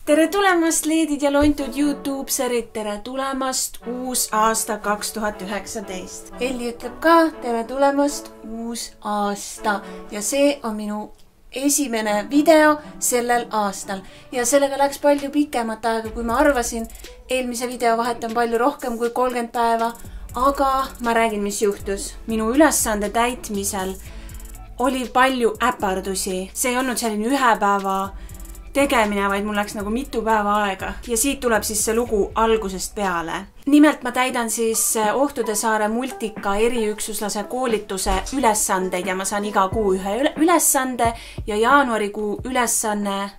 Tere tulemast, leedid ja lontud YouTube-serid, tere tulemast uus aasta 2019. Elli ütleb ka tere tulemast uus aasta ja see on minu esimene video sellel aastal. Ja sellega läks palju pikemat aega, kui ma arvasin. Eelmise video vahet on palju rohkem kui 30 päeva, aga ma räägin, mis juhtus. Minu ülesande täitmisel oli palju äpardusi. See ei olnud selline ühe päeva tegemine, vaid mul läks nagu mitu päeva aega. Ja siit tuleb siis see lugu algusest peale. Nimelt ma täidan siis Ohtude Saare multika eriüksuslase koolituse ülesandeid ja ma saan iga kuu ühe ülesande ja jaanuarikuu ülesanne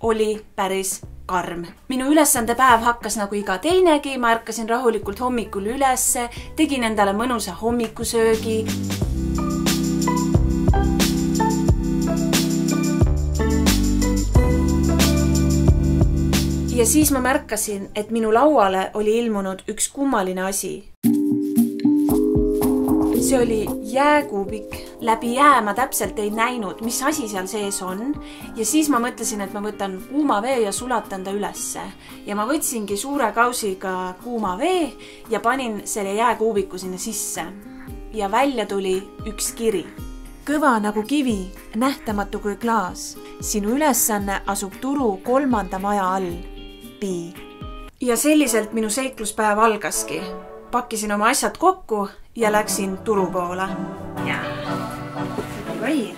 oli päris karm. Minu ülesande päev hakkas nagu iga teinegi, ma ärkasin rahulikult hommikul ülesse, tegin endale mõnusa hommikusöögi. Ja siis ma märkasin, et minu lauale oli ilmunud üks kummaline asi. See oli jääkuubik. Läbi jää ma täpselt ei näinud, mis asi seal sees on. Ja siis ma mõtlesin, et ma võtan kuuma vee ja sulatan ta ülesse. Ja ma võtsingi suure kausiga kuuma vee ja panin selle jääkuubiku sinna sisse. Ja välja tuli üks kiri. Kõva nagu kivi, nähtamatu kui klaas. Sinu ülesanne asub Turu 3. maja all. Ja selliselt minu seikluspäev algaski. Pakkisin oma asjad kokku ja läksin Turu poole. Ja. Vai.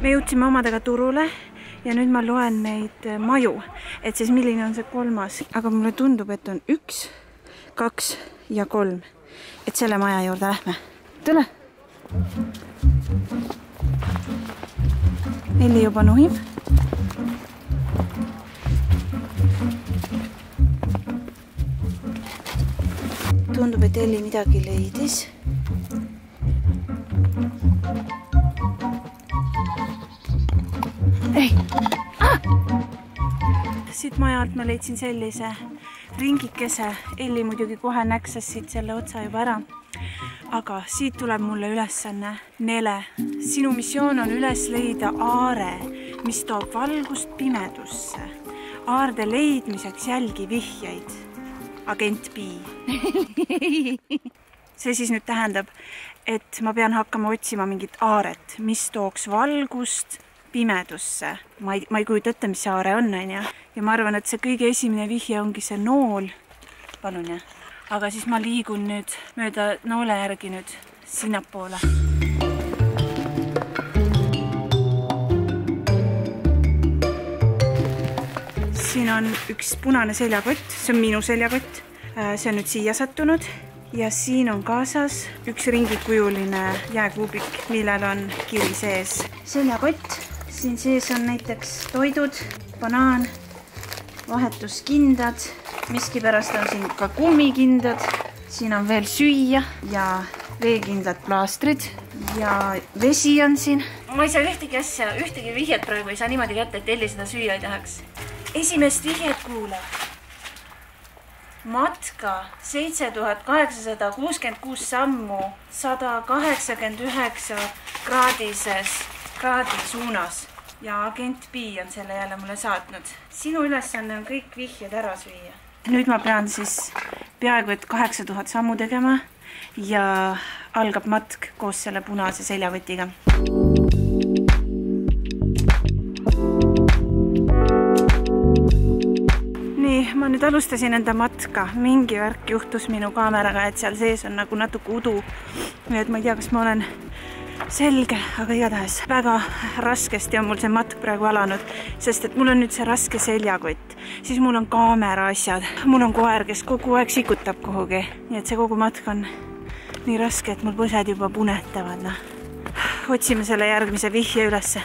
Me jõudsime omadega Turule. Ja nüüd ma loen neid maju, et siis milline on see 3. Aga mulle tundub, et on 1, 2 ja 3. Et selle maja juurde lähme. Tule! Elli juba nuhib. Tundub, et Elli midagi leidis. Ei! Siit maja alt ma leidsin sellise ringikese. Elli muidugi kohe näksas siit selle otsa juba ära. Aga siit tuleb mulle ülesanne Nele. Sinu missioon on üles leida aare, mis toob valgust pimedusse. Aarde leidmiseks jälgi vihjeid. Agent B. See siis nüüd tähendab, et ma pean hakkama otsima mingit aaret, mis tooks valgust pimedusse. Ma ei kujuta ette, mis see aare on. Ja ma arvan, et see kõige esimene vihje ongi see nool. Palun, jah. Aga siis ma liigun nüüd mööda noole järgi nüüd sinnapoole. Siin on üks punane seljakott. See on minu seljakott. See on nüüd siia sattunud. Ja siin on kaasas üks ringikujuline jääkuubik, millel on kiri sees. Seljakott. Siin sees on näiteks toidud, banaan, vahetuskindad, miskipärast on siin ka kummikindad, siin on veel süüa ja veekindlad plaastrid ja vesi on siin. Ma ei saa ühtegi asja, ühtegi vihjet praegu ei saa niimoodi kätte, et Elli seda süüa ei tahaks. Esimest vihjet kuuleb. Matka 7866 sammu 189 kraadi suunas ja agent B on selle jälle mulle saatnud. Sinu ülesanne on kõik vihjed ära süüa. Nüüd ma pean siis peaaegu et 8000 sammu tegema ja algab matk koos selle punase seljakotiga. Nii, ma nüüd alustasin enda matka. Mingi värk juhtus minu kaameraga, et seal sees on nagu natuke udu. Nii et ma ei tea, kas ma olen selge, aga igatahes väga raskesti on mul see matk praegu alanud, sest et mul on nüüd see raske seljakott, siis mul on kaamera asjad, mul on koer, kes kogu aeg sikutab kuhugi, nii et see kogu matk on nii raske, et mul põsed juba punetavad. Otsime selle järgmise vihje ülesse.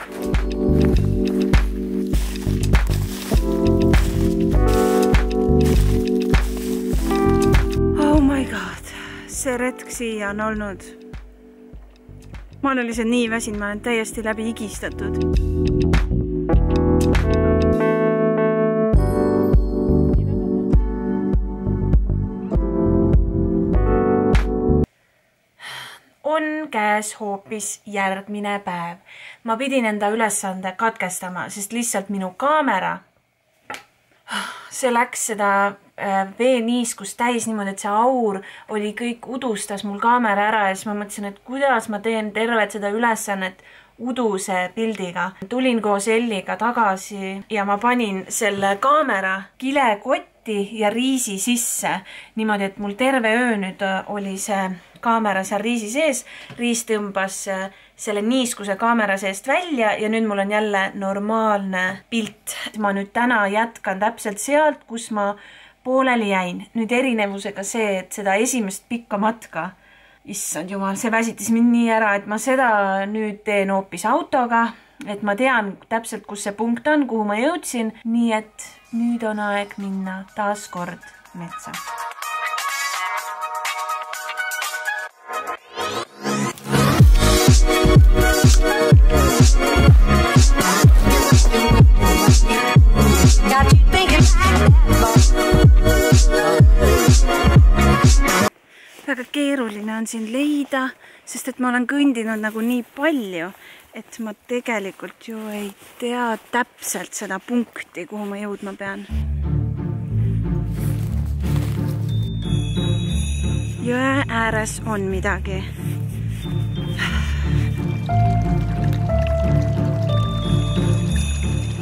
Oh my god, see retk siia on olnud. Ma olen lihtsalt nii väsinud, ma olen täiesti läbi igistatud. käes hoopis järgmine päev. Ma pidin enda ülesande katkestama, sest lihtsalt minu kaamera, see läks seda veeniiskust täis niimoodi, et see aur oli kõik, udustas mul kaamera ära ja siis ma mõtlesin, et kuidas ma teen tervet seda ülesannet uduse pildiga. Tulin koos Elliga tagasi ja ma panin selle kaamera kilekotti ja riisi sisse. Niimoodi, et mul terve öö nüüd oli see kaamera seal riisi sees. Riis tõmbas selle niiskuse kaamera seest välja ja nüüd mul on jälle normaalne pilt. Ma nüüd täna jätkan täpselt sealt, kus ma pooleli jäin. Nüüd erinevusega see, et seda esimest pikka matka, issand jumal, see väsitas mind nii ära, et ma seda nüüd teen hoopis autoga, et ma tean täpselt, kus see punkt on, kuhu ma jõudsin. Nii et nüüd on aeg minna taas kord metsa. Väga keeruline on siin leida, sest et ma olen kõndinud nagu nii palju, et ma tegelikult ju ei tea täpselt seda punkti, kuhu ma jõudma pean. Jõe ääres on midagi.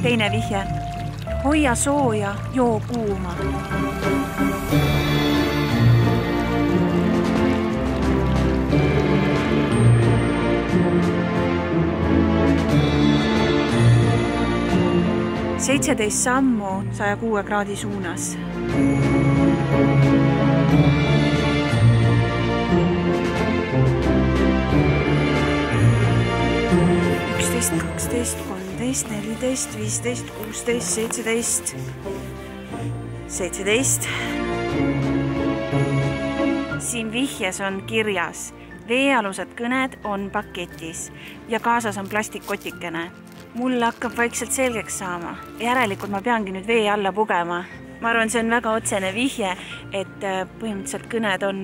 Teine vihje. Hoia sooja, joo kuuma. Seitseteist sammu 106 kraadi suunas. 11, 12, 13, 14, 15, 16, 17, 17. Siin vihjes on kirjas, veealused kõned on paketis ja kaasas on plastikkotikene. Mul hakkab vaikselt selgeks saama. Järelikult ma peangi nüüd vee alla pugema. Ma arvan, see on väga otsene vihje, et põhimõtteliselt kõned on,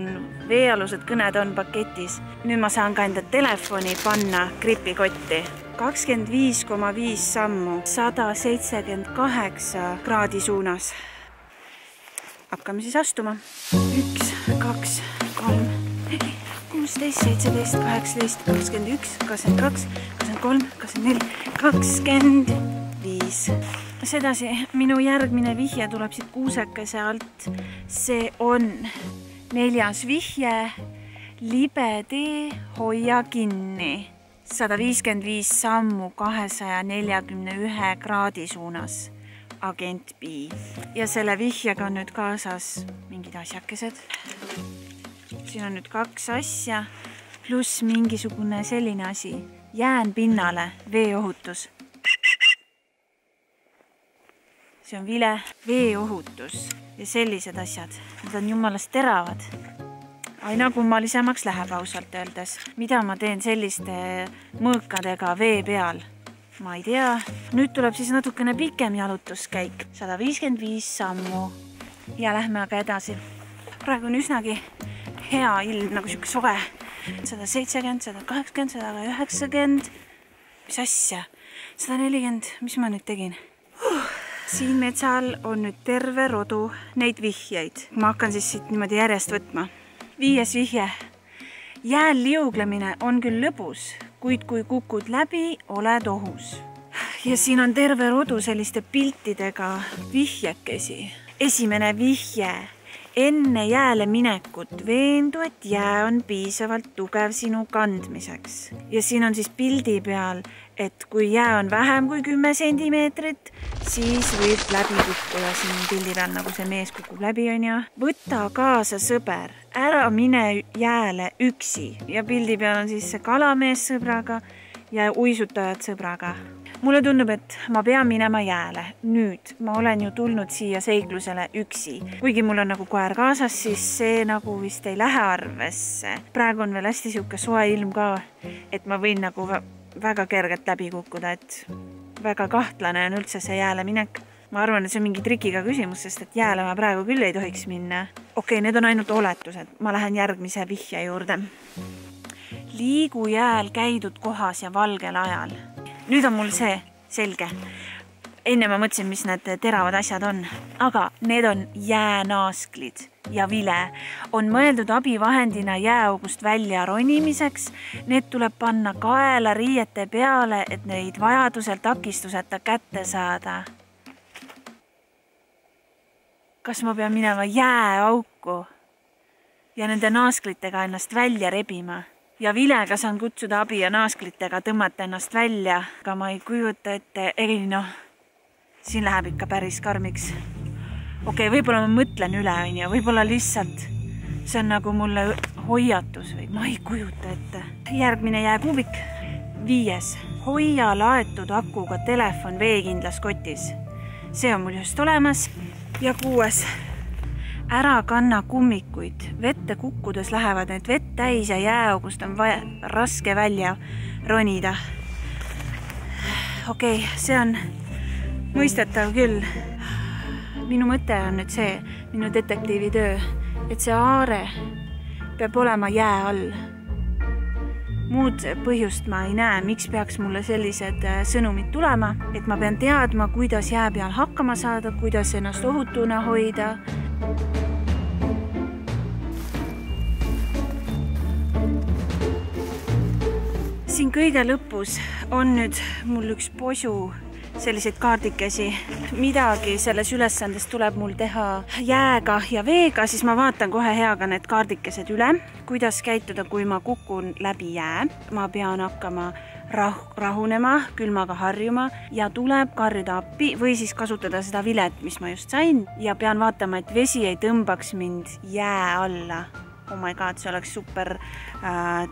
veealused kõned on paketis. Nüüd ma saan ka enda telefoni panna gripikotti. 25,5 sammu, 178 kraadi suunas. Hakkame siis astuma. 1, 2, 3, 4, 16, 17, 18, 21, 22, 23, 24, 25. Sedasi, minu järgmine vihje tuleb siit kuusekese alt. See on 4. vihje, libe tee, hoia kinni. 155 sammu 241 kraadi suunas. Agent B. Ja selle vihjega on nüüd kaasas mingid asjakesed. Siin on nüüd 2 asja, pluss mingisugune selline asi. Jään pinnale, veeohutus. See on vile, veeohutus ja sellised asjad. Need on jumalast teravad. Aina kummalisemaks läheb ausalt öeldes. Mida ma teen selliste mõõkadega vee peal? Ma ei tea. Nüüd tuleb siis natukene pikem jalutuskäik. 155 sammu. Ja lähme aga edasi. Praegu on üsnagi hea ilm, nagu siuke soe. 170, 180, 190. Mis asja? 140. Mis ma nüüd tegin? Siin metsal on nüüd terve rodu neid vihjeid. Ma hakkan siis siit niimoodi järjest võtma. 5. vihje. Jääl liuglemine on küll lõbus, kuid kui kukud läbi, oled ohus. Ja siin on terve rodu selliste piltidega vihjekesi. Esimene vihje. Enne jääle minekut veendu, et jää on piisavalt tugev sinu kandmiseks. Ja siin on siis pildi peal, et kui jää on vähem kui 10 sentimeetrit, siis võib läbi kukkuda siin pildi peal, nagu see mees kukub läbi on ja. Võta kaasa sõber, ära mine jääle üksi ja pildi peal on siis see kalamees sõbraga ja uisutajad sõbraga. Mulle tundub, et ma pean minema jääle. Nüüd ma olen ju tulnud siia seiklusele üksi. Kuigi mul on nagu koer kaasas, siis see nagu vist ei lähe arvesse. Praegu on veel hästi siuke soe ilm ka, et ma võin nagu väga kergelt läbi kukkuda, et väga kahtlane on üldse see jääle minek. Ma arvan, et see on mingi trikiga küsimus, sest et jääle ma praegu küll ei tohiks minna. Okei, need on ainult oletused. Ma lähen järgmise vihje juurde. liigu jääl käidud kohas ja valgel ajal. Nüüd on mul see selge. Enne ma mõtlesin, mis need teravad asjad on, aga need on jäänasklid ja vile. On mõeldud abivahendina jääaugust välja ronimiseks. Need tuleb panna kaela riiete peale, et neid vajadusel takistuseta kätte saada. Kas ma pean minema jääauku ja nende naasklitega ennast välja rebima? Ja vilega saan kutsuda abi ja naasklitega tõmmata ennast välja, aga ma ei kujuta ette, siin läheb ikka päris karmiks. Okei, võib-olla ma mõtlen üle, võib-olla lihtsalt see on nagu mulle hoiatus või ma ei kujuta ette. Järgmine jääkuubik. 5. Hoia laetud akuga telefon veekindlas kotis. See on mul just olemas. Ja 6. Ära kanna kummikuid. Vette kukkudes lähevad need vett täis ja jääaugust on raske välja ronida. Okei, see on mõistetav küll. Minu mõte on nüüd see, minu detektiivi töö, et see aare peab olema jää all. Muud põhjust ma ei näe, miks peaks mulle sellised sõnumid tulema, et ma pean teadma, kuidas jää peal hakkama saada, kuidas ennast ohutuna hoida. Siin kõige lõpus on nüüd mul üks posu selliseid kaardikesi. Midagi selles ülesandes tuleb mul teha jääga ja veega, siis ma vaatan kohe heaga need kaardikesed üle. Kuidas käituda, kui ma kukun läbi jää. Ma pean hakkama rahunema, külmaga harjuma ja tuleb karjuda appi või siis kasutada seda vilet, mis ma just sain. Ja pean vaatama, et vesi ei tõmbaks mind jää alla. Oh my god, see oleks super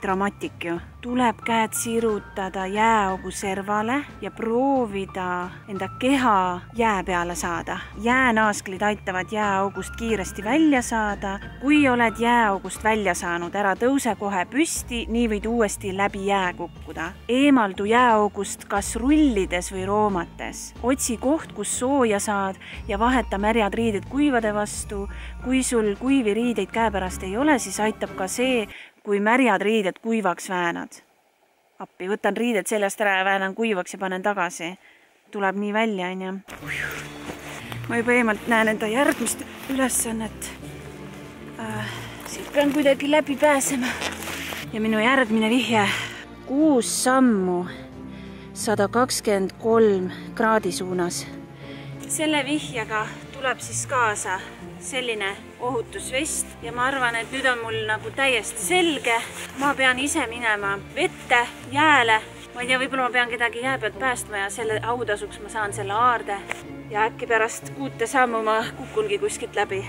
dramatik ju. Tuleb käed sirutada jääaugu servale ja proovida enda keha jää peale saada. Jäänasklid aitavad jääaugust kiiresti välja saada. Kui oled jääaugust välja saanud, ära tõuse kohe püsti, nii võid uuesti läbi jää kukkuda. Eemaldu jääaugust kas rullides või roomates. Otsi koht, kus sooja saad ja vaheta märjad riided kuivade vastu. Kui sul kuivi riideid käepärast ei ole, siis aitab ka see, kui märjad riided kuivaks väänad. Appi, võtan riided seljast ära ja väänan kuivaks ja panen tagasi. Tuleb nii välja, on ju. Ma juba eemalt näen enda järgmist ülesannet. Siit pean kuidagi läbi pääsema. Ja minu järgmine vihje. 6 sammu 123 kraadi suunas. Selle vihjega tuleb siis kaasa selline ohutusvest ja ma arvan, et nüüd on mul nagu täiesti selge. Ma pean ise minema vette, jääle. Ma ei tea, võib-olla ma pean kedagi jää pealt päästma ja selle autasuks ma saan selle aarde. Ja äkki pärast 6 sammu ma kukungi kuskilt läbi.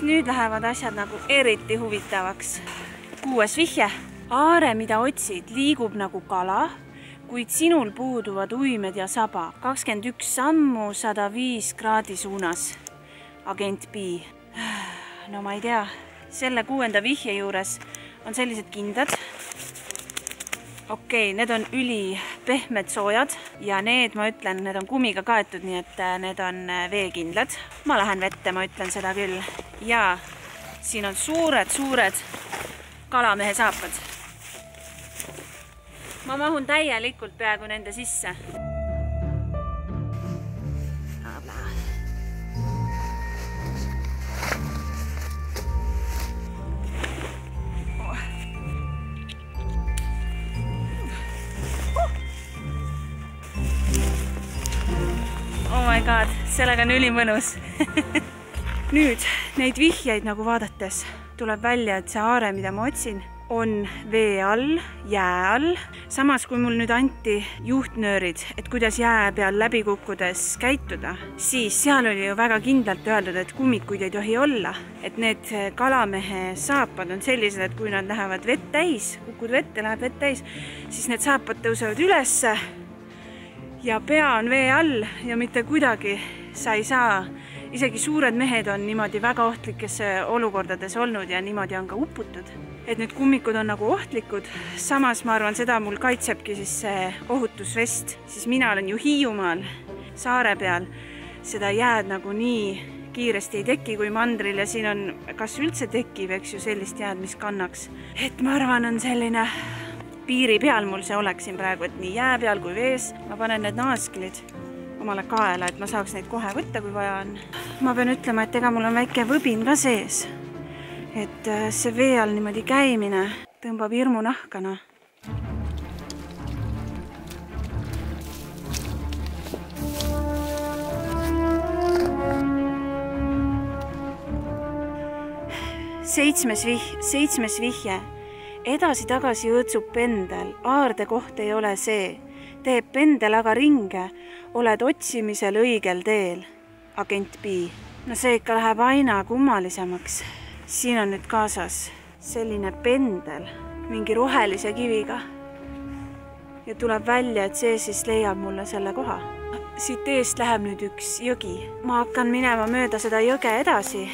Nüüd lähevad asjad nagu eriti huvitavaks. 6. vihje. Aare, mida otsid, liigub nagu kala, kuid sinul puuduvad uimed ja saba. 21 sammu 105 kraadi suunas. Agent B. No ma ei tea. Selle 6. vihje juures on sellised kindad. Okei, need on ülipehmed soojad ja need, ma ütlen, need on kummiga kaetud, nii et need on veekindlad. Ma lähen vette, ma ütlen seda küll. Ja siin on suured kalamehe saapad. Ma mahun täielikult peaaegu nende sisse. Oh my god, sellega on ülimõnus. Nüüd neid vihjeid nagu vaadates tuleb välja, et see aare, mida ma otsin, on vee all, jää all. Samas, kui mul nüüd anti juhtnöörid, et kuidas jää peal läbi kukkudes käituda, siis seal oli ju väga kindlalt öeldud, et kummikuid ei tohi olla. Et need kalamehe saapad on sellised, et kui nad lähevad vett täis, kukud vette, läheb vett täis, siis need saapad tõusevad ülesse ja pea on vee all ja mitte kuidagi sa ei saa. Isegi suured mehed on niimoodi väga ohtlikes olukordades olnud ja niimoodi on ka uputud. Et need kummikud on nagu ohtlikud. Samas ma arvan, seda mul kaitsebki siis see ohutusvest. Siis mina olen ju Hiiumaal saare peal. Seda jääd nagu nii kiiresti ei teki kui mandril ja siin on kas üldse tekib, eks ju, sellist jääd, mis kannaks. Et ma arvan, on selline piiri peal mul see oleks siin praegu, et nii jää peal kui vees. Ma panen need naasklid omale kaela, et ma saaks neid kohe võtta, kui vaja on. Ma pean ütlema, et ega mul on väike võbin ka sees. Et see vee all niimoodi käimine tõmbab hirmu nahkana. Seitsmes vihje. Edasi-tagasi õõtsub pendel. Aarde koht ei ole see. Teeb pendel aga ringe. Oled otsimisel õigel teel. Agent B. No see ikka läheb aina kummalisemaks. Siin on nüüd kaasas selline pendel mingi rohelise kiviga. Ja tuleb välja, et see siis leiab mulle selle koha. Siit eest läheb nüüd üks jõgi. Ma hakkan minema mööda seda jõge edasi.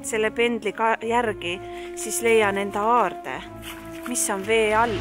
Selle pendli järgi siis leian enda aarde, mis on vee all.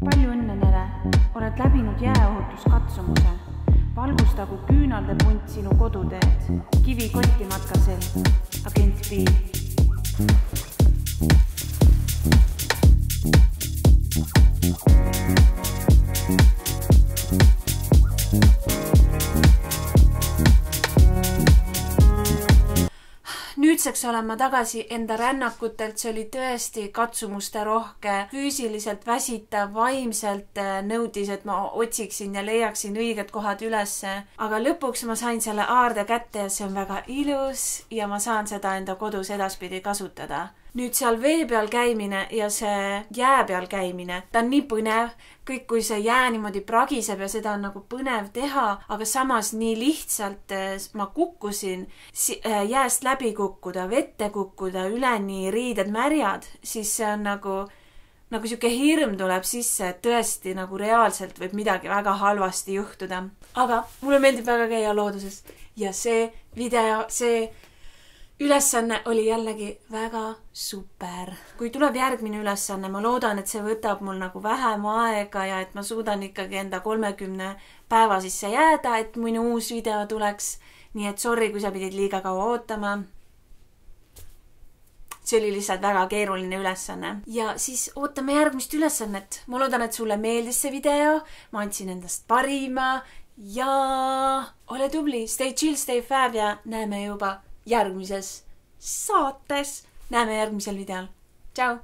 Palju õnne, Nele! Oled läbinud jääohutuskatsumuse. Valgustagu küünalde punt sinu koduteed. Kivi kotti matkasel. Agent B. Nüüdseks olen ma tagasi enda rännakutelt, see oli tõesti katsumuste rohke, füüsiliselt väsitav, vaimselt nõudis, et ma otsiksin ja leiaksin õiged kohad ülesse. Aga lõpuks ma sain selle aarde kätte ja see on väga ilus ja ma saan seda enda kodus edaspidi kasutada. Nüüd seal vee peal käimine ja see jää peal käimine, ta on nii põnev, kõik kui see jää niimoodi pragiseb ja seda on nagu põnev teha, aga samas nii lihtsalt ma kukkusin jääst läbi kukkuda, vette kukkuda, üleni riided märjad, siis see on nagu siuke hirm tuleb sisse, et tõesti nagu reaalselt võib midagi väga halvasti juhtuda. Aga mulle meeldib väga käia looduses ja see video, see ülesanne oli jällegi väga super. Kui tuleb järgmine ülesanne, ma loodan, et see võtab mul nagu vähem aega ja et ma suudan ikkagi enda 30 päeva sisse jääda, et minu uus video tuleks. Nii et sorry, kui sa pidid liiga kaua ootama. See oli lihtsalt väga keeruline ülesanne. Ja siis ootame järgmist ülesannet. Ma loodan, et sulle meeldis see video. Ma andsin endast parima ja ole tubli, stay chill, stay fab ja näeme juba järgmises saates. Näeme järgmisel videol. Tšau!